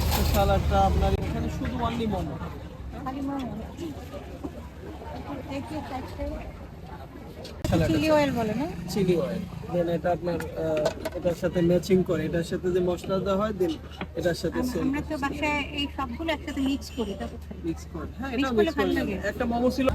Special একটা আপনার এখানে শুধু অনলি মোমো। চিলি অয়েল বলে না? চিলি অয়েল দেন এটা আপনার এটার সাথে ম্যাচিং করে, এটার সাথে যে মশলা দেওয়া হয় দেন এটার সাথে সেম আমরা তো বাসায় এই সবগুলো একসাথে মিক্স করি, তারপর খাই। মিক্স করে। হ্যাঁ Mix এটা করলে মিক্স ভালো করে লাগে। একটা মোমো ছিল।